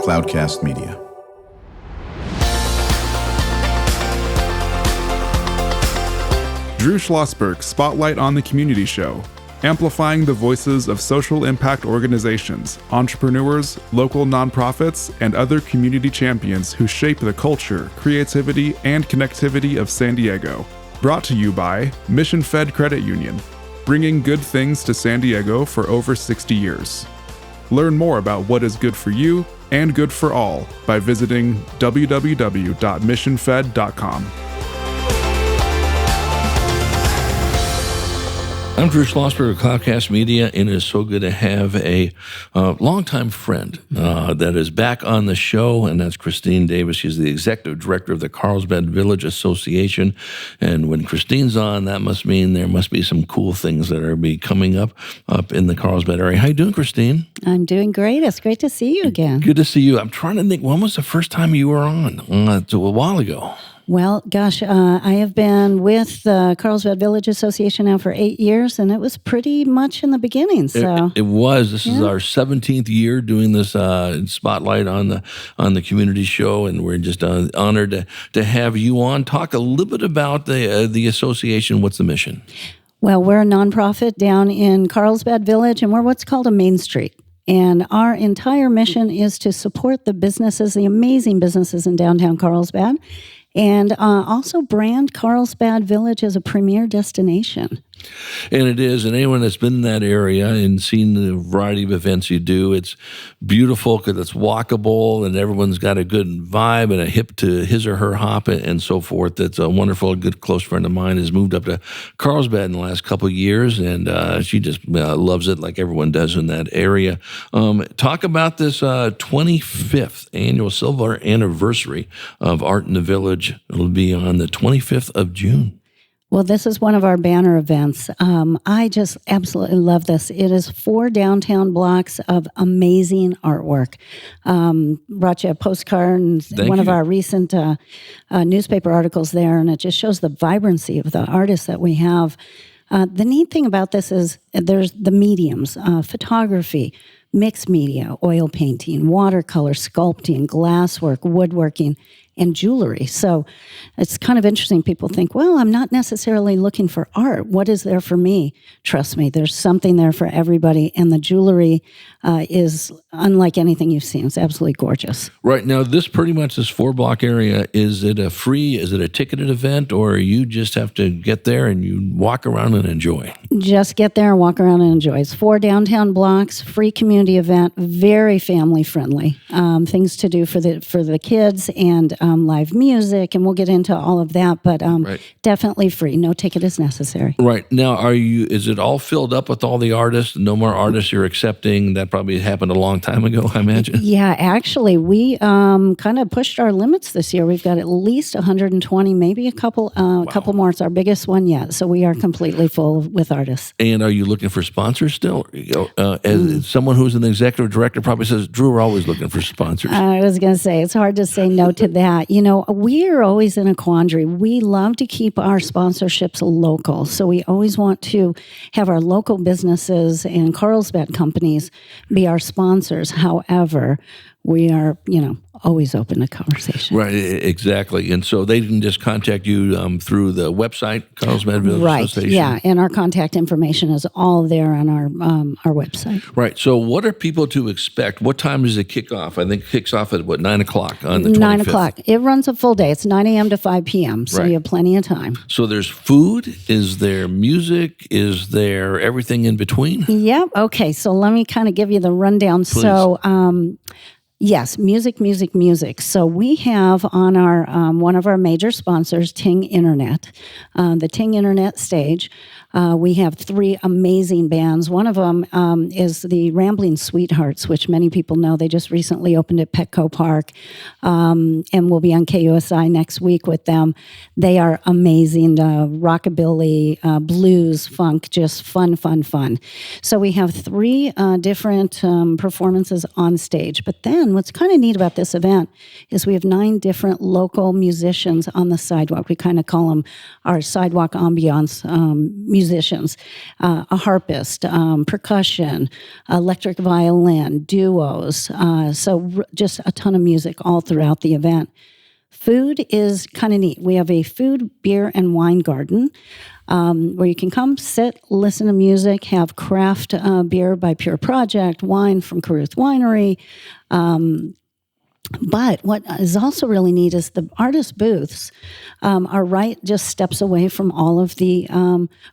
Cloudcast Media. Drew Schlosberg Spotlight on the Community Show, amplifying the voices of social impact organizations, entrepreneurs, local nonprofits, and other community champions who shape the culture, creativity, and connectivity of San Diego. Brought to you by Mission Fed Credit Union, bringing good things to San Diego for over 60 years. Learn more about what is good for you and good for all by visiting www.missionfed.com. I'm Drew Schlosberg of Cloudcast Media, and it is so good to have a longtime friend that is back on the show, and that's Christine Davis. She's the executive director of the Carlsbad Village Association, and when Christine's on, that must mean there must be some cool things that are coming up in the Carlsbad area. How you doing, Christine? I'm doing great. It's great to see you again. Good to see you. I'm trying to think, when was the first time you were on? A while ago. Well, gosh, I have been with the Carlsbad Village Association now for 8 years, and it was pretty much in the beginning. So it was. This is our 17th year doing this spotlight on the community show, and we're just honored to have you on. Talk a little bit about the association. What's the mission? Well, we're a nonprofit down in Carlsbad Village, and we're what's called a Main Street. And our entire mission is to support the businesses, the amazing businesses in downtown Carlsbad, and also brand Carlsbad Village as a premier destination. And it is, and anyone that's been in that area and seen the variety of events you do, it's beautiful because it's walkable and everyone's got a good vibe and a hip to his or her hop and so forth. That's a wonderful, good close friend of mine has moved up to Carlsbad in the last couple of years, and she just loves it like everyone does in that area. Talk about this 25th annual silver anniversary of Art in the Village. It'll be on the 25th of June. Well, this is one of our banner events. I just absolutely love this. It is 4 downtown blocks of amazing artwork. Brought you a postcard and one of our recent newspaper articles there, and it just shows the vibrancy of the artists that we have. The neat thing about this is there's the mediums, photography, mixed media, oil painting, watercolor, sculpting, glasswork, woodworking, and jewelry. So it's kind of interesting. People think, well, I'm not necessarily looking for art. What is there for me? Trust me, there's something there for everybody. And the jewelry is unlike anything you've seen. It's absolutely gorgeous. Right. Now, this 4-block area, is it a ticketed event, or you just have to get there and you walk around and enjoy? Just get there and walk around and enjoy. It's 4 downtown blocks, free community event, very family friendly. Things to do for the kids and live music, and we'll get into all of that, but definitely free. No ticket is necessary. Right. Now, is it all filled up with all the artists? No more artists you're accepting? That probably happened a long time ago, I imagine. Yeah, actually, we kind of pushed our limits this year. We've got at least 120, maybe a couple more. It's our biggest one yet, so we are completely full with artists. And are you looking for sponsors still? As someone who's an executive director probably says, Drew, we're always looking for sponsors. I was going to say, it's hard to say no to that. You know, we are always in a quandary. We love to keep our sponsorships local. So we always want to have our local businesses and Carlsbad companies be our sponsors. However, we are, always open to conversation. Right, exactly. And so they can just contact you through the website, Carlsbad Village Association. Yeah, and our contact information is all there on our website. Right. So what are people to expect? What time does it kick off? I think it kicks off at 9 o'clock on the 25th? 9 o'clock. It runs a full day. It's 9 a.m. to 5 p.m., so you have plenty of time. So there's food? Is there music? Is there everything in between? Yep. Okay, so let me kind of give you the rundown. Please. So yes, music. So we have on our one of our major sponsors, Ting Internet, the Ting Internet stage. We have 3 amazing bands. One of them is the Rambling Sweethearts, which many people know. They just recently opened at Petco Park, and we'll be on KUSI next week with them. They are amazing, rockabilly, blues, funk, just fun. So we have 3 different performances on stage. But then what's kind of neat about this event is we have 9 different local musicians on the sidewalk. We kind of call them our sidewalk ambiance musicians. musicians, a harpist, percussion, electric violin, duos. Just a ton of music all throughout the event. Food is kind of neat. We have a food, beer, and wine garden where you can come, sit, listen to music, have craft beer by Pure Project, wine from Caruth Winery. But what is also really neat is the artist booths are right just steps away from all of the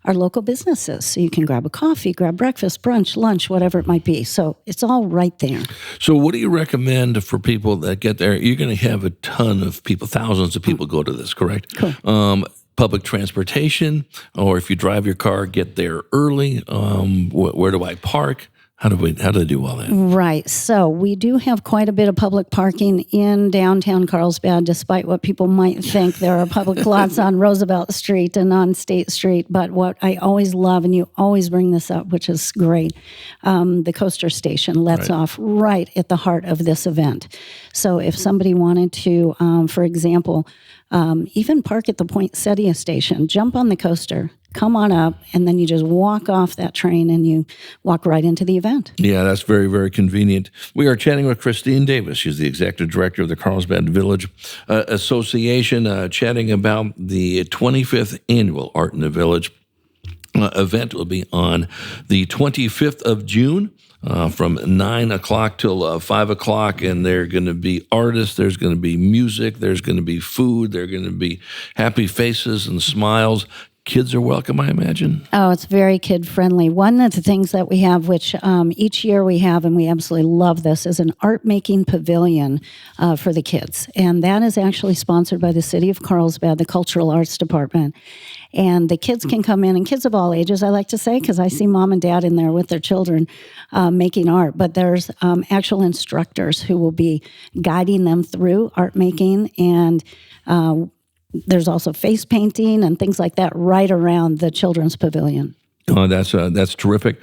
our local businesses. So you can grab a coffee, grab breakfast, brunch, lunch, whatever it might be. So it's all right there. So what do you recommend for people that get there? You're going to have a ton of people, thousands of people go to this, correct? Cool. Public transportation, or if you drive your car, get there early. Where do I park? How do they do all that? Right. So we do have quite a bit of public parking in downtown Carlsbad, despite what people might think. There are public lots on Roosevelt Street and on State Street. But what I always love, and you always bring this up, which is great, the coaster station lets off right at the heart of this event. So if somebody wanted to, for example, even park at the Poinsettia station, jump on the coaster, come on up, and then you just walk off that train and you walk right into the event. Yeah, that's very, very convenient. We are chatting with Christine Davis. She's the executive director of the Carlsbad Village Association, chatting about the 25th annual Art in the Village event. Will be on the 25th of June. From 9 o'clock till 5 o'clock, and there are going to be artists, there's going to be music, there's going to be food, there are going to be happy faces and smiles. Kids are welcome, I imagine. Oh, it's very kid-friendly. One of the things that we have, which each year we have, and we absolutely love this, is an art-making pavilion for the kids. And that is actually sponsored by the City of Carlsbad, the Cultural Arts Department. And the kids can come in, and kids of all ages, I like to say, because I see mom and dad in there with their children making art. But there's actual instructors who will be guiding them through art making, and there's also face painting and things like that right around the children's pavilion. Oh, that's terrific.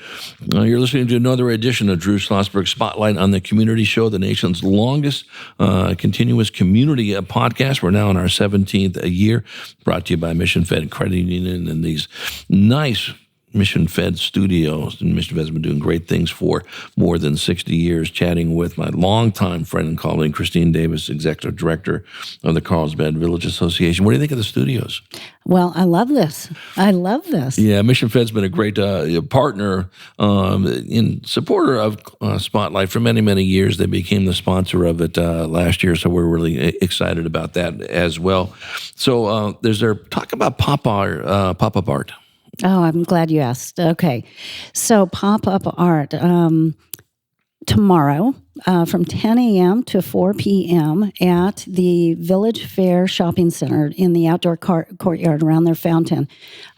You're listening to another edition of Drew Schlosberg Spotlight on the Community Show, the nation's longest continuous community podcast. We're now in our 17th year, brought to you by Mission Fed Credit Union and these nice Mission Fed studios. And Mission Fed's been doing great things for more than 60 years, chatting with my longtime friend and colleague, Christine Davis, executive director of the Carlsbad Village Association. What do you think of the studios? Well, I love this. Yeah, Mission Fed's been a great partner in supporter of Spotlight for many, many years. They became the sponsor of it last year, so we're really excited about that as well. So talk about pop-up art. Oh, I'm glad you asked. Okay. So pop-up art tomorrow from 10 a.m. to 4 p.m. at the Village Fair Shopping Center in the outdoor courtyard around their fountain.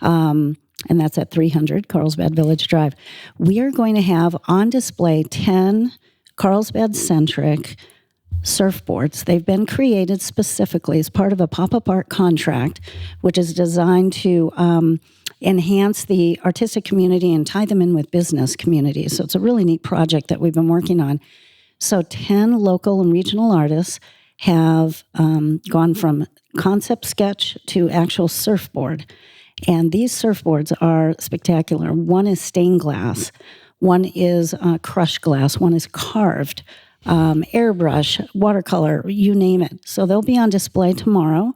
And that's at 300 Carlsbad Village Drive. We are going to have on display 10 Carlsbad-centric surfboards. They've been created specifically as part of a pop-up art contract, which is designed to enhance the artistic community and tie them in with business communities. So it's a really neat project that we've been working on. So 10 local and regional artists have gone from concept sketch to actual surfboard. And these surfboards are spectacular. One is stained glass. One is crushed glass. One is carved. Airbrush, watercolor, you name it. So they'll be on display tomorrow.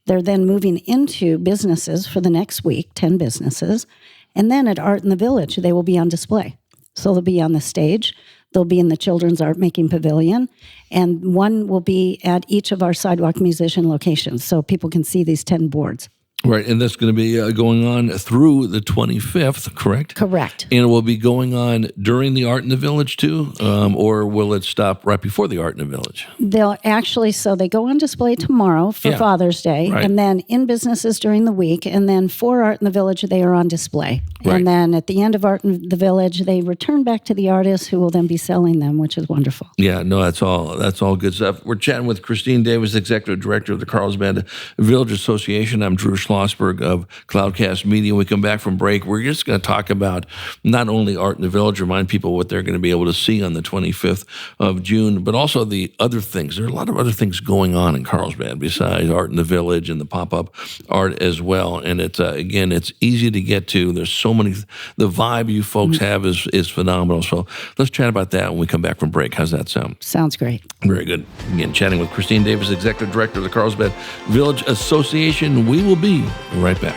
They're then moving into businesses for the next week, 10 businesses. And then at Art in the Village, they will be on display. So they'll be on the stage. They'll be in the Children's Art Making Pavilion. And one will be at each of our sidewalk musician locations so people can see these 10 boards. Right, and that's going to be going on through the 25th, correct? Correct. And it will be going on during the Art in the Village, too? Or will it stop right before the Art in the Village? They'll actually, so they go on display tomorrow for Father's Day, right. And then in businesses during the week, and then for Art in the Village, they are on display. Right. And then at the end of Art in the Village, they return back to the artists who will then be selling them, which is wonderful. Yeah, no, that's all good stuff. We're chatting with Christine Davis, Executive Director of the Carlsbad Village Association. I'm Drew Schlosberg. Schlosberg of Cloudcast Media. When we come back from break, we're just going to talk about not only Art in the Village, remind people what they're going to be able to see on the 25th of June, but also the other things. There are a lot of other things going on in Carlsbad besides Art in the Village and the pop-up art as well. And it's again, it's easy to get to. There's so many. The vibe you folks have is phenomenal. So let's chat about that when we come back from break. How's that sound? Sounds great. Very good. Again, chatting with Christine Davis, Executive Director of the Carlsbad Village Association. We will be right back.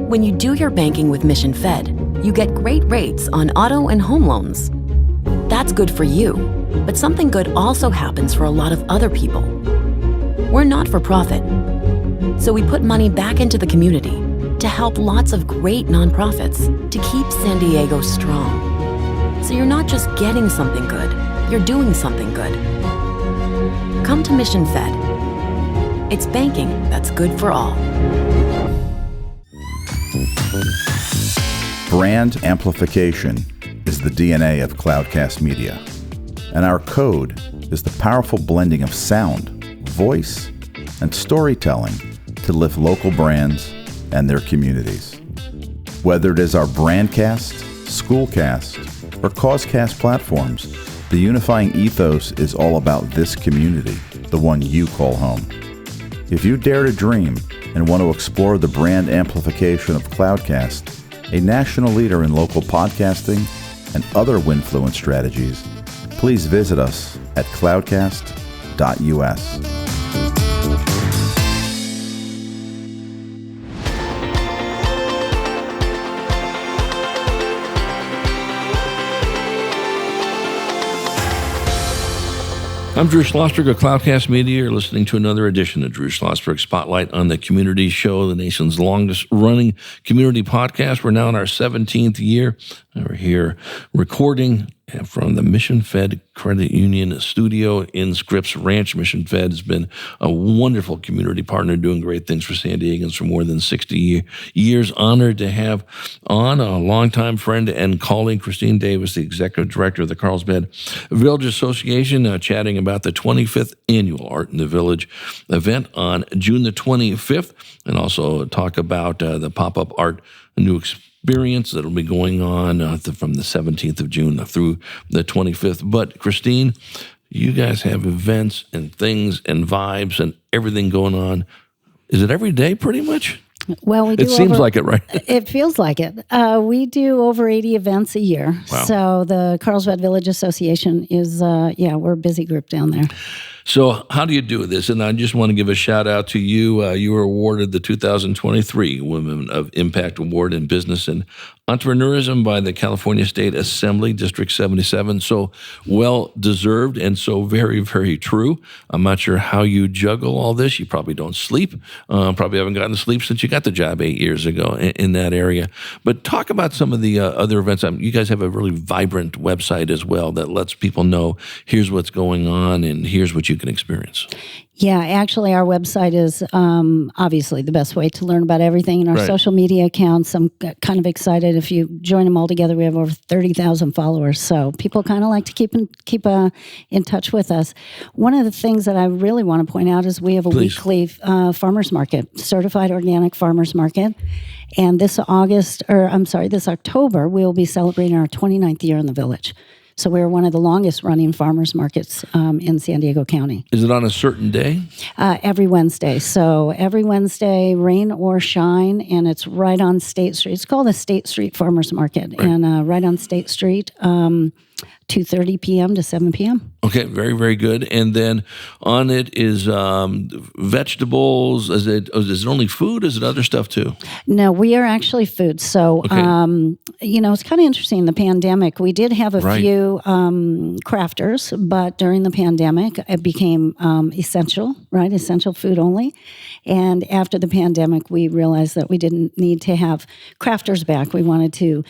When you do your banking with Mission Fed, you get great rates on auto and home loans. That's good for you, but something good also happens for a lot of other people. We're not for profit, so we put money back into the community to help lots of great nonprofits to keep San Diego strong. So you're not just getting something good, you're doing something good. Come to Mission Fed. It's banking that's good for all. Brand amplification is the DNA of Cloudcast Media, and our code is the powerful blending of sound, voice, and storytelling to lift local brands and their communities. Whether it is our Brandcast, Schoolcast, or Causecast platforms, the unifying ethos is all about this community, the one you call home. If you dare to dream and want to explore the brand amplification of Cloudcast, a national leader in local podcasting and other Winfluence strategies, please visit us at cloudcast.us. I'm Drew Schlosberg of Cloudcast Media. You're listening to another edition of Drew Schlosberg Spotlight on the Community Show, the nation's longest-running community podcast. We're now in our 17th year. We're here recording from the Mission Fed Credit Union studio in Scripps Ranch. Mission Fed has been a wonderful community partner doing great things for San Diegans for more than 60 years. Honored to have on a longtime friend and colleague, Christine Davis, the Executive Director of the Carlsbad Village Association, chatting about the 25th Annual Art in the Village event on June the 25th, and also talk about the pop-up art new experience that'll be going on from the 17th of June through the 25th. But Christine, you guys have events and things and vibes and everything going on. Is it every day pretty much? Well, we do. It seems like it, right? It feels like it. We do over 80 events a year. Wow. So the Carlsbad Village Association is, we're a busy group down there. So how do you do this? And I just want to give a shout out to you. You were awarded the 2023 Women of Impact Award in Business and Entrepreneurism by the California State Assembly, District 77. So well deserved and so very, very true. I'm not sure how you juggle all this. You probably don't sleep. Probably haven't gotten to sleep since you got the job 8 years ago in that area. But talk about some of the other events. You guys have a really vibrant website as well that lets people know here's what's going on and here's what you can experience. Yeah, actually, our website is obviously the best way to learn about everything. And our social media accounts, I'm kind of excited. If you join them all together, we have over 30,000 followers. So people kind of like to keep in touch with us. One of the things that I really want to point out is we have a weekly farmers market, certified organic farmers market. And this October, we'll be celebrating our 29th year in the village. So we're one of the longest running farmers markets in San Diego County. Is it on a certain day? Every Wednesday. So every Wednesday, rain or shine, and it's right on State Street. It's called the State Street Farmers Market, right. And right on State Street, 2:30 p.m. to 7 p.m. Okay, very, very good. And then on it is vegetables. Is it only food? Is it other stuff too? No, we are actually food. So, it's kind of interesting. The pandemic, we did have a few crafters, but during the pandemic, it became essential food only. And after the pandemic, we realized that we didn't need to have crafters back. We wanted to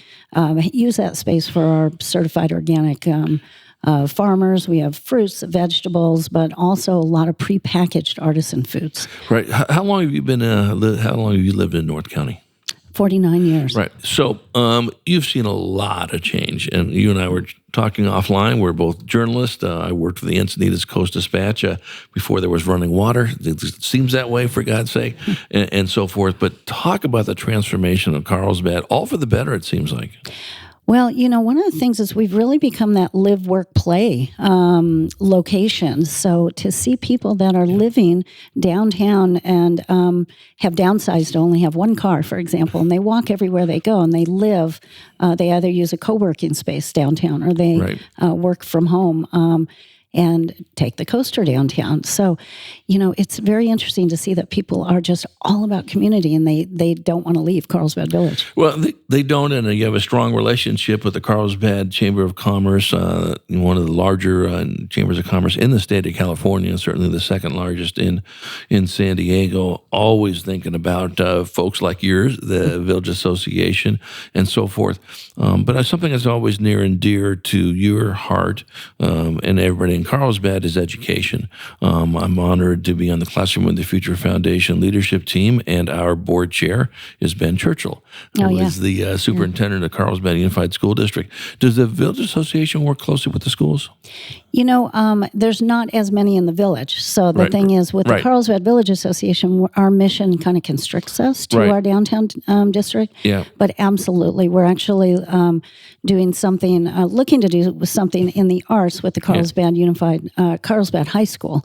use that space for our certified organic farmers. We have fruits, vegetables, but also a lot of prepackaged artisan foods. Right. How long have you been? How long have you lived in North County? 49 years. Right. So you've seen a lot of change, and you and I were talking offline. We're both journalists. I worked for the Encinitas Coast-Dispatch before there was running water. It seems that way, for God's sake, and so forth. But talk about the transformation of Carlsbad, all for the better, it seems like. Well, one of the things is we've really become that live, work, play location. So to see people that are living downtown and have downsized to only have one car, for example, and they walk everywhere they go and they live, they either use a co-working space downtown or they work from home. And take the coaster downtown. So, it's very interesting to see that people are just all about community and they don't want to leave Carlsbad Village. Well, they don't, and you have a strong relationship with the Carlsbad Chamber of Commerce, one of the larger chambers of commerce in the state of California, and certainly the second largest in San Diego, always thinking about folks like yours, the Village Association, and so forth. But something that's always near and dear to your heart and everybody in Carlsbad is education. I'm honored to be on the Classroom of the Future Foundation leadership team, and our board chair is Ben Churchill, who is the superintendent of Carlsbad Unified School District. Does the Village Association work closely with the schools? There's not as many in the village. So the thing is, with the Carlsbad Village Association, our mission kind of constricts us to our downtown district. Yeah. But absolutely, we're actually doing something, looking to do something in the arts with the Carlsbad Unified, Carlsbad High School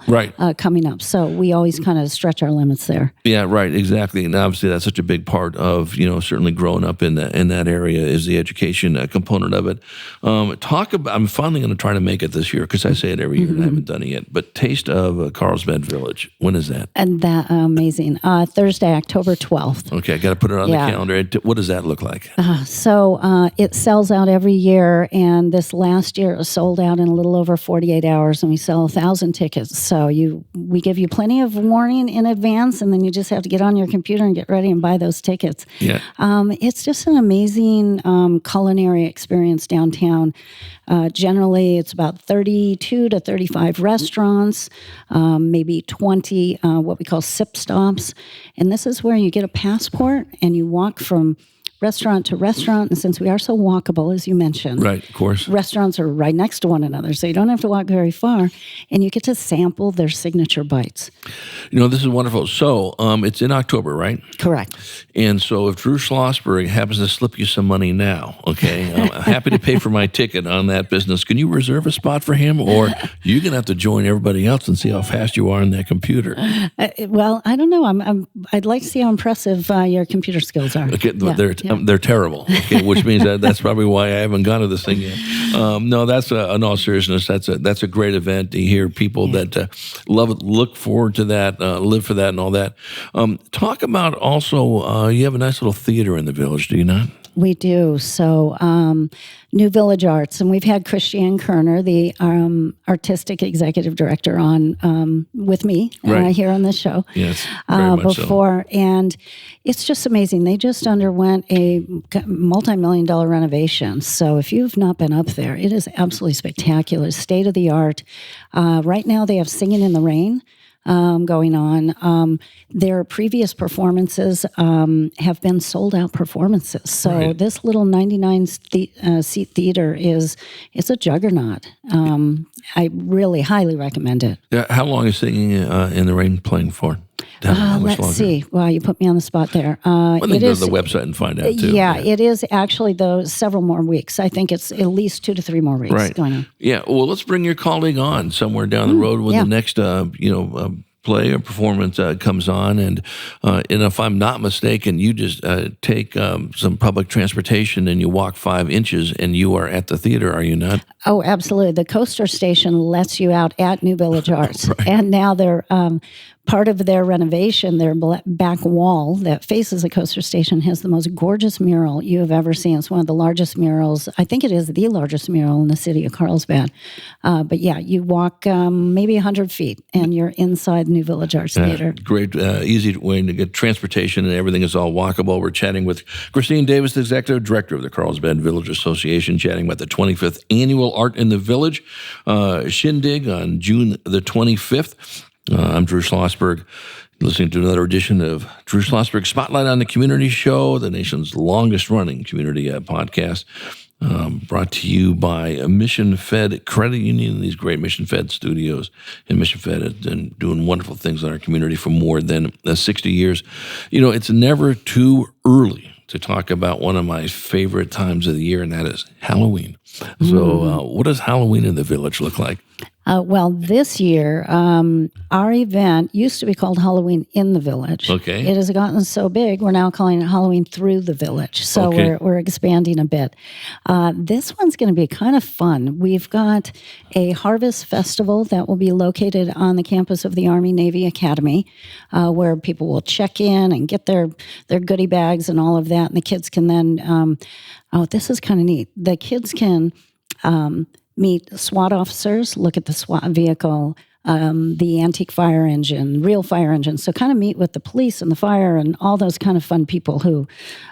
coming up. So we always kind of stretch our limits there. Yeah, right, exactly. And obviously that's such a big part of, certainly growing up in that area is the education component of it. I'm finally going to try to make it this year because I say it every year and I haven't done it yet. But Taste of Carlsbad Village, when is that? And that amazing. Thursday, October 12th. Okay, I got to put it on the calendar. What does that look like? So it sells out every year, and this last year it was sold out in a little over 48 hours, and we sell 1,000 tickets. So we give you plenty of warning in advance, and then you just have to get on your computer and get ready and buy those tickets. Yeah. It's just an amazing culinary experience downtown. Generally, it's about 32 to 35 restaurants, maybe 20 what we call sip stops. And this is where you get a passport and you walk from restaurant to restaurant, and since we are so walkable, as you mentioned, right, of course, restaurants are right next to one another, so you don't have to walk very far, and you get to sample their signature bites. This is wonderful. So it's in October, right? Correct. And so if Drew Schlosberg happens to slip you some money now, okay, I'm happy to pay for my ticket on that business. Can you reserve a spot for him, or you're going to have to join everybody else and see how fast you are on that computer? Well, I don't know. I'd like to see how impressive your computer skills are. Okay, they're terrible, okay, which means that's probably why I haven't gone to this thing yet. No, that's in all seriousness, that's a great event to hear people that love it, look forward to that, live for that, and all that. Talk about also, you have a nice little theater in the village, do you not? We do. So New Village Arts, and we've had Christiane Kerner, the artistic executive director, on with me here on this show before. So. And it's just amazing. They just underwent a multi-million-dollar renovation. So if you've not been up there, it is absolutely spectacular, state-of-the-art. Right now they have Singing in the Rain going on. Their previous performances have been sold-out performances. So this little 99-seat theater it's a juggernaut. I really highly recommend it. How long is Singing in the Rain playing for? Let's see. Wow, you put me on the spot there. Well, go to the website and find out, too. Yeah, it is actually, several more weeks. I think it's at least 2 to 3 more weeks going on. Yeah, well, let's bring your colleague on somewhere down the road when the next, play or performance comes on, and if I'm not mistaken, you just take some public transportation and you walk 5 inches and you are at the theater, are you not? Oh, absolutely. The coaster station lets you out at New Village Arts, and now they're part of their renovation, their back wall that faces the coaster station has the most gorgeous mural you have ever seen. It's one of the largest murals. I think it is the largest mural in the city of Carlsbad. But yeah, you walk maybe 100 feet and you're inside New Village Arts Theater. Great, easy way to get transportation, and everything is all walkable. We're chatting with Christine Davis, the Executive Director of the Carlsbad Village Association, chatting about the 25th Annual Art in the Village Shindig on June the 25th. I'm Drew Schlosberg. Listening to another edition of Drew Schlosberg Spotlight on the Community Show, the nation's longest-running community podcast, brought to you by a Mission Fed Credit Union, these great Mission Fed studios. And Mission Fed has been doing wonderful things in our community for more than 60 years. You know, it's never too early to talk about one of my favorite times of the year, and that is Halloween. So what does Halloween in the Village look like? Well, this year, our event used to be called Halloween in the Village. Okay. It has gotten so big, we're now calling it Halloween through the Village. So we're expanding a bit. This one's going to be kind of fun. We've got a harvest festival that will be located on the campus of the Army Navy Academy, where people will check in and get their goodie bags and all of that. And the kids can then, this is kind of neat. The kids can meet SWAT officers, look at the SWAT vehicle, the antique fire engine, real fire engine. So kind of meet with the police and the fire and all those kind of fun people who,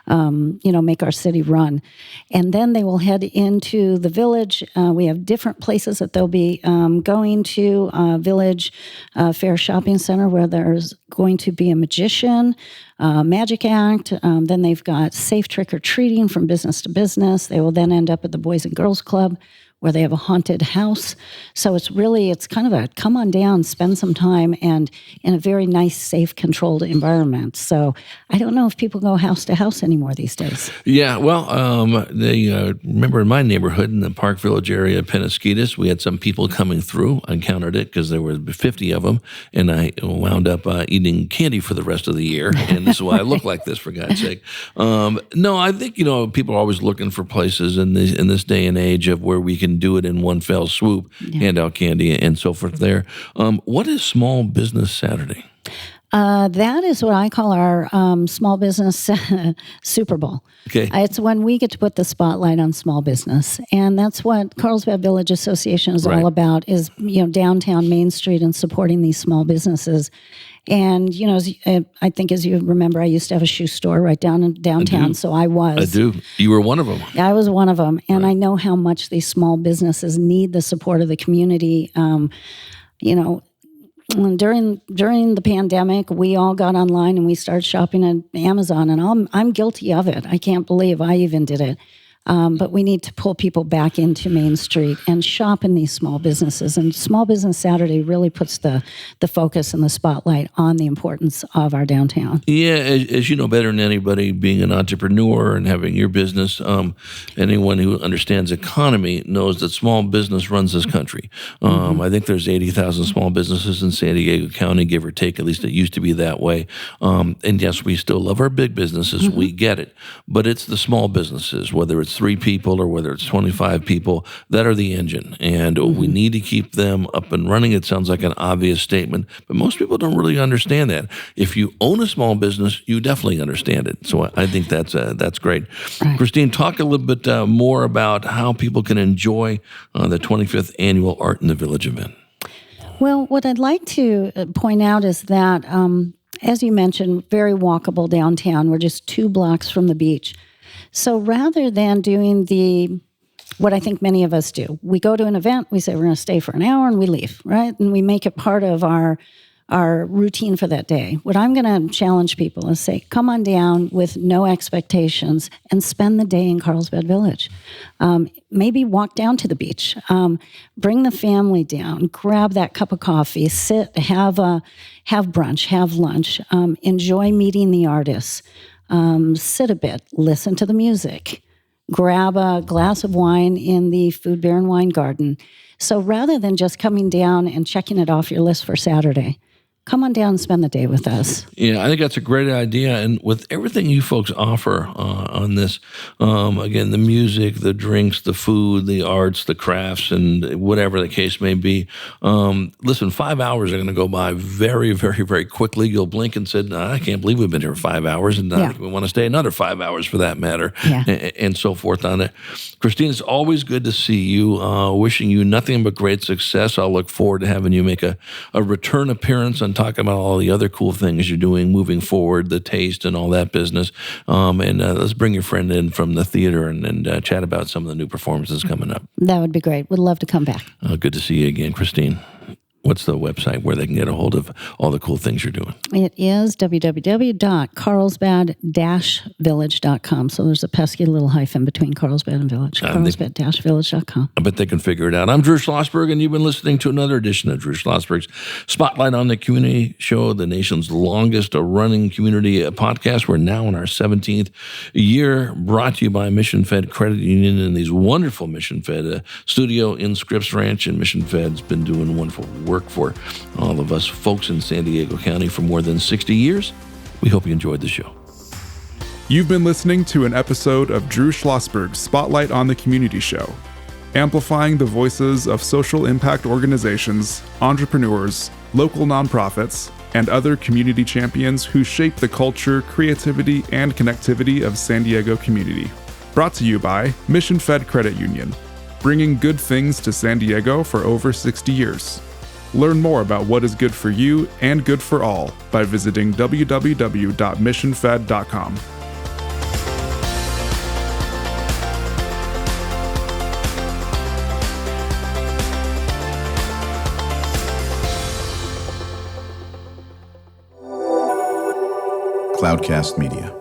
make our city run. And then they will head into the village. We have different places that they'll be going to, Village Fair Shopping Center, where there's going to be a magician, magic act. Then they've got safe trick-or-treating from business to business. They will then end up at the Boys and Girls Club, where they have a haunted house. So it's kind of a come on down, spend some time, and in a very nice, safe, controlled environment. So I don't know if people go house to house anymore these days. Yeah, well, they remember in my neighborhood in the Park Village area of Penasquitas, we had some people coming through. I counted it because there were 50 of them, and I wound up eating candy for the rest of the year. And this is why I look like this, for God's sake. No, I think, people are always looking for places in this day and age of where we can do it in one fell swoop, hand out candy and so forth there. What is Small Business Saturday? That is what I call our small business Super Bowl. Okay. It's when we get to put the spotlight on small business. And that's what Carlsbad Village Association is all about, is, downtown Main Street and supporting these small businesses. And, I think as you remember, I used to have a shoe store right down in downtown. So I do. You were one of them. I was one of them. And I know how much these small businesses need the support of the community. During the pandemic, we all got online and we started shopping at Amazon, and I'm guilty of it. I can't believe I even did it. But we need to pull people back into Main Street and shop in these small businesses. And Small Business Saturday really puts the focus and the spotlight on the importance of our downtown. Yeah, as you know better than anybody, being an entrepreneur and having your business, anyone who understands economy knows that small business runs this country. I think there's 80,000 small businesses in San Diego County, give or take. At least it used to be that way. And yes, we still love our big businesses. We get it. But it's the small businesses, whether it's 3 people or whether it's 25 people, that are the engine. And we need to keep them up and running. It sounds like an obvious statement, but most people don't really understand that. If you own a small business, you definitely understand it. So I think that's great. Right. Christine, talk a little bit more about how people can enjoy the 25th Annual Art in the Village event. Well, what I'd like to point out is that, as you mentioned, very walkable downtown. We're just 2 blocks from the beach. So rather than doing what I think many of us do, we go to an event, we say we're going to stay for an hour, and we leave, right? And we make it part of our routine for that day. What I'm going to challenge people is say, come on down with no expectations and spend the day in Carlsbad Village. Maybe walk down to the beach. Bring the family down. Grab that cup of coffee. Sit. Have brunch. Have lunch. Enjoy meeting the artists. Sit a bit, listen to the music, grab a glass of wine in the Food, Beer, and Wine Garden. So rather than just coming down and checking it off your list for Saturday, come on down and spend the day with us. Yeah, I think that's a great idea. And with everything you folks offer on this, again, the music, the drinks, the food, the arts, the crafts, and whatever the case may be, listen, 5 hours are going to go by very, very, very quickly. You'll blink and say, I can't believe we've been here 5 hours, and we want to stay another 5 hours for that matter, and so forth on it. Christine, it's always good to see you. Wishing you nothing but great success. I'll look forward to having you make a return appearance on talking about all the other cool things you're doing moving forward, the taste and all that business. And let's bring your friend in from the theater and chat about some of the new performances coming up. That would be great. Would love to come back. Good to see you again, Christine. what's the website where they can get a hold of all the cool things you're doing? It is www.carlsbad-village.com. So there's a pesky little hyphen between Carlsbad and Village. Carlsbad-village.com. I bet they can figure it out. I'm Drew Schlosberg, and you've been listening to another edition of Drew Schlosberg's Spotlight on the Community Show, the nation's longest running community podcast. We're now in our 17th year, brought to you by Mission Fed Credit Union and these wonderful Mission Fed studio in Scripps Ranch. And Mission Fed's been doing wonderful work for all of us folks in San Diego County for more than 60 years. We hope you enjoyed the show. You've been listening to an episode of Drew Schlosberg's Spotlight on the Community Show, amplifying the voices of social impact organizations, entrepreneurs, local nonprofits, and other community champions who shape the culture, creativity, and connectivity of San Diego community. Brought to you by Mission Fed Credit Union, bringing good things to San Diego for over 60 years. Learn more about what is good for you and good for all by visiting www.missionfed.com. Cloudcast Media.